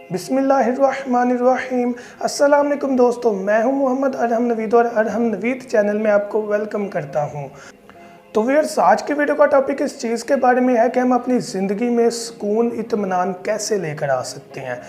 बिस्मिल्लाहिर्रहमानिर्रहीम। अस्सलाम वालेकुम दोस्तों, मैं हूं मोहम्मद अरहम नवीद और अरहम नवीद चैनल में आपको वेलकम करता हूं। तो व्यूअर्स, आज की वीडियो का टॉपिक इस चीज़ के बारे में है कि हम अपनी ज़िंदगी में सुकून इत्मीनान कैसे लेकर आ सकते हैं।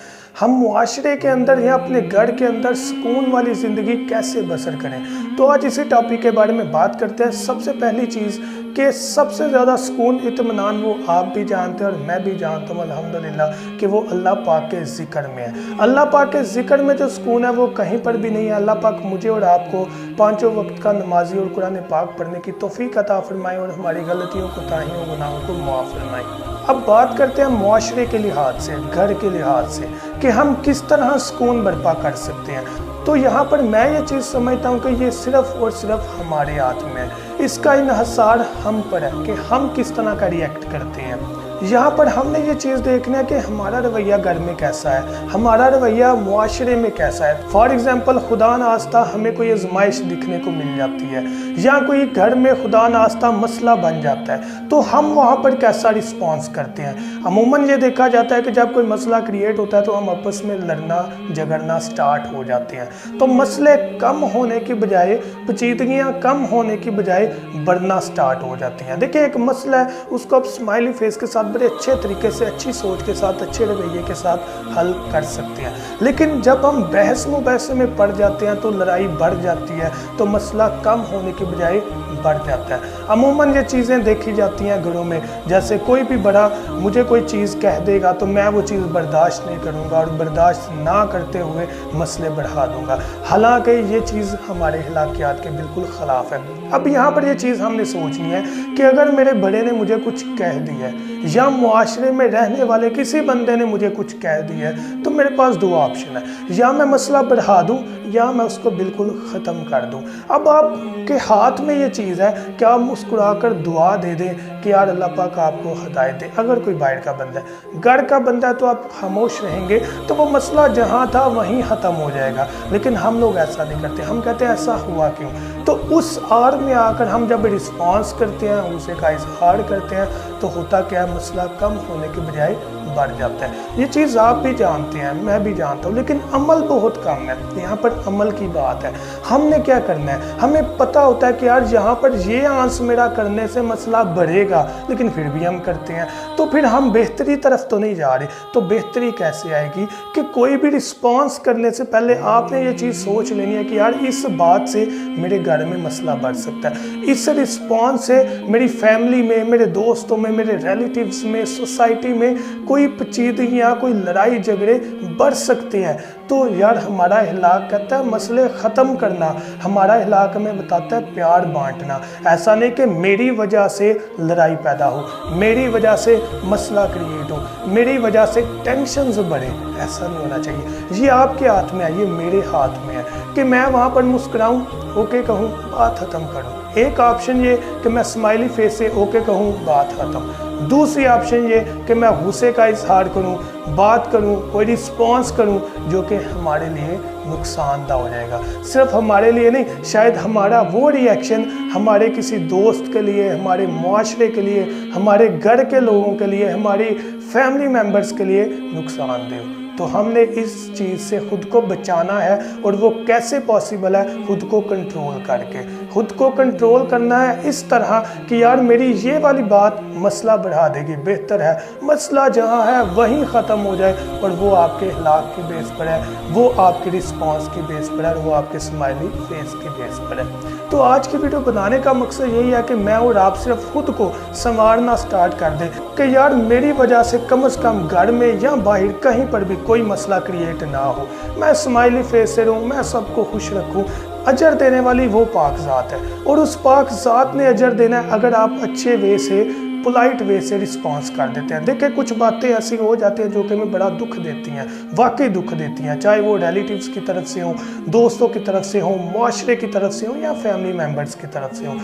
हम मुआशरे के अंदर या अपने घर के अंदर सुकून वाली ज़िंदगी कैसे बसर करें। तो आज इसी टॉपिक के बारे में बात करते हैं। सबसे पहली चीज़ कि सबसे ज़्यादा सुकून इत्मीनान वो आप भी जानते हैं और मैं भी जानता हूँ अल्हम्दुलिल्लाह कि वो अल्लाह पाक के ज़िक्र में है। अल्लाह पाक के ज़िक्र में जो सुकून है वो कहीं पर भी नहीं है। अल्लाह पाक मुझे और आपको पाँचों वक्त का नमाजी और कुरान पाक पढ़ने की तौफीक अता फरमाए और हमारी गलतियों कोताहियों गुनाहों को माफ़ फरमाए। अब बात करते हैं मुआशरे के लिहाज से, घर के लिहाज से, कि हम किस तरह सुकून बर्पा कर सकते हैं। तो यहाँ पर मैं ये चीज़ समझता हूँ कि ये सिर्फ़ और सिर्फ हमारे हाथ में है। इसका इन्हसार हम पर है कि हम किस तरह का रिएक्ट करते हैं। यहाँ पर हमने ये चीज़ देखना है कि हमारा रवैया घर में कैसा है, हमारा रवैया मुआशरे में कैसा है। फॉर एग्ज़ाम्पल, खुदा नास्ता हमें कोई आजमाइश दिखने को मिल जाती है या कोई घर में खुदा नास्ता मसला बन जाता है, तो हम वहाँ पर कैसा रिस्पॉन्स करते हैं। अमूमन ये देखा जाता है कि जब कोई मसला क्रिएट होता है तो हम आपस में लड़ना झगड़ना स्टार्ट हो जाते हैं। तो मसले कम होने की बजाय, पेचीदगियाँ कम होने की बजाय बढ़ना स्टार्ट हो जाती हैं। देखिए, एक मसला है, उसको आप स्माइली फेस के साथ बड़े अच्छे तरीके से, अच्छी सोच के साथ, अच्छे रवैये के साथ हल कर सकते हैं। लेकिन जब हम बहस मुबहसे में पड़ जाते हैं तो लड़ाई बढ़ जाती है, तो मसला कम होने की बजाय बढ़ जाता है। अमूमन ये चीज़ें देखी जाती हैं घरों में, जैसे कोई भी बड़ा मुझे कोई चीज़ कह देगा तो मैं वो चीज़ बर्दाश्त नहीं करूँगा और बर्दाश्त ना करते हुए मसले बढ़ा दूँगा। हालांकि ये चीज़ हमारे अखलाकियात के बिल्कुल ख़िलाफ़ है। अब यहाँ पर ये चीज़ हमने सोचनी है कि अगर मेरे बड़े ने मुझे कुछ कह दिया है या मुआशरे में रहने वाले किसी बंदे ने मुझे कुछ कह दिया है, तो मेरे पास दो ऑप्शन है, या मैं मसला बढ़ा दूँ या मैं उसको बिल्कुल ख़त्म कर दूँ। अब आपके हाथ में ये चीज़ है कि आप मुस्कुराकर दुआ दे दें कि यार अल्लाह पाक आपको हिदायत दे। अगर कोई बाहर का बंदा है, घर का बंदा है, तो आप खामोश रहेंगे तो वो मसला जहाँ था वहीं ख़त्म हो जाएगा। लेकिन हम लोग ऐसा नहीं करते, हम कहते हैं ऐसा हुआ क्यों। तो उस आर में आकर हम जब रिस्पॉन्स करते हैं, उसे का इजहार करते हैं, तो होता क्या है, मसला कम होने के बजाय बढ़ जाता है। ये चीज़ आप भी जानते हैं, मैं भी जानता हूँ, लेकिन अमल बहुत कम है। यहाँ पर अमल की बात है। हमने क्या करना है, हमें पता होता है कि यार यहाँ पर ये आंस मेरा करने से मसला बढ़ेगा, लेकिन फिर भी हम करते हैं। तो फिर हम बेहतरी तरफ तो नहीं जा रहे। तो बेहतरी कैसे आएगी कि कोई भी रिस्पॉन्स करने से पहले आपने ये चीज़ सोच लेनी है कि यार इस बात से मेरे घर में मसला बढ़ सकता है, इस रिस्पॉन्स से मेरी फैमिली में, मेरे दोस्तों में, मेरे रिलेटिव्स में, सोसाइटी में कोई पेचीदगियाँ, कोई लड़ाई झगड़े बढ़ सकते हैं। तो यार हमारा अखलाक कहता है मसले ख़त्म करना, हमारा अखलाक हमें बताता है प्यार बांटना। ऐसा नहीं कि मेरी वजह से लड़ाई पैदा हो, मेरी वजह से मसला क्रिएट हो, मेरी वजह से टेंशन्स बढ़े। ऐसा नहीं होना चाहिए। ये आपके हाथ में है, ये मेरे हाथ में है कि मैं वहाँ पर मुस्कुराऊँ, ओके कहूँ, बात ख़त्म करूँ। एक ऑप्शन ये कि मैं स्माइली फेस से ओके कहूँ, बात ख़त्म। दूसरी ऑप्शन ये कि मैं गुस्से का इजहार करूं, बात करूं, कोई रिस्पॉन्स करूं जो कि हमारे लिए नुकसानदा हो जाएगा। सिर्फ हमारे लिए नहीं, शायद हमारा वो रिएक्शन हमारे किसी दोस्त के लिए, हमारे मुआशरे के लिए, हमारे घर के लोगों के लिए, हमारी फैमिली मेम्बर्स के लिए नुकसानदेह हो। तो हमने इस चीज़ से ख़ुद को बचाना है। और वो कैसे पॉसिबल है, खुद को कंट्रोल करके। खुद को कंट्रोल करना है इस तरह कि यार मेरी ये वाली बात मसला बढ़ा देगी, बेहतर है मसला जहाँ है वहीं ख़त्म हो जाए। और वो आपके अखलाक की बेस पर है, वो आपके रिस्पॉन्स की बेस पर है, वो आपके स्माइली फेस की बेस पर है। तो आज की वीडियो बनाने का मकसद यही है कि मैं और आप सिर्फ खुद को संवारना स्टार्ट कर दें कि यार मेरी वजह से कम से कम घर में या बाहर कहीं पर भी कोई मसला क्रिएट ना हो। मैं स्माइली फेस से रहूँ, मैं सबको खुश रखूँ। अजर देने वाली वो पाक ज़ात है और उस पाक ज़ात ने अजर देना है अगर आप अच्छे वे से, पोलाइट वे से रिस्पॉन्स कर देते हैं। देखिए, कुछ बातें ऐसी हो जाती हैं जो कि हमें बड़ा दुख देती हैं, वाकई दुख देती हैं, चाहे वो रिलेटिव्स की तरफ से हो, दोस्तों की तरफ से हो, मुआशरे की तरफ से हो या फैमिली मेम्बर्स की तरफ से हो,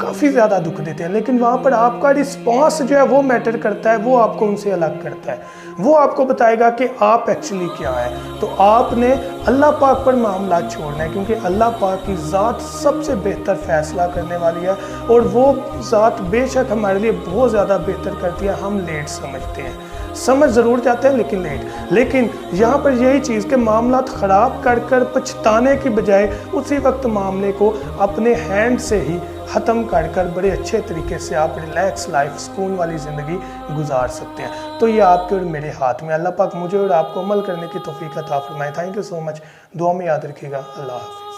काफ़ी ज़्यादा दुख देते हैं। लेकिन वहाँ पर आपका रिस्पॉन्स जो है वो मैटर करता है, वो आपको उनसे अलग करता है, वो आपको बताएगा कि आप एक्चुअली क्या है। तो आपने अल्लाह पाक पर मामला छोड़ना है, क्योंकि अल्लाह पाक की ज़ात सबसे बेहतर फ़ैसला करने वाली है और वो ज़ात बेशक हमारे लिए बहुत ज़्यादा बेहतर करती है, हम लेट समझते हैं। समझ ज़रूर जाते हैं लेकिन लेट। लेकिन यहाँ पर यही चीज़ के मामला ख़राब कर कर पछताने की बजाय उसी वक्त मामले को अपने हैंड से ही ख़त्म कर कर बड़े अच्छे तरीके से आप रिलैक्स लाइफ, सुकून वाली ज़िंदगी गुजार सकते हैं। तो ये आपके और मेरे हाथ में। अल्लाह पाक मुझे और आपको अमल करने की तौफीक अता फरमाए। Thank you so much. दुआ में याद रखिएगा। अल्लाह हाफ़िज़।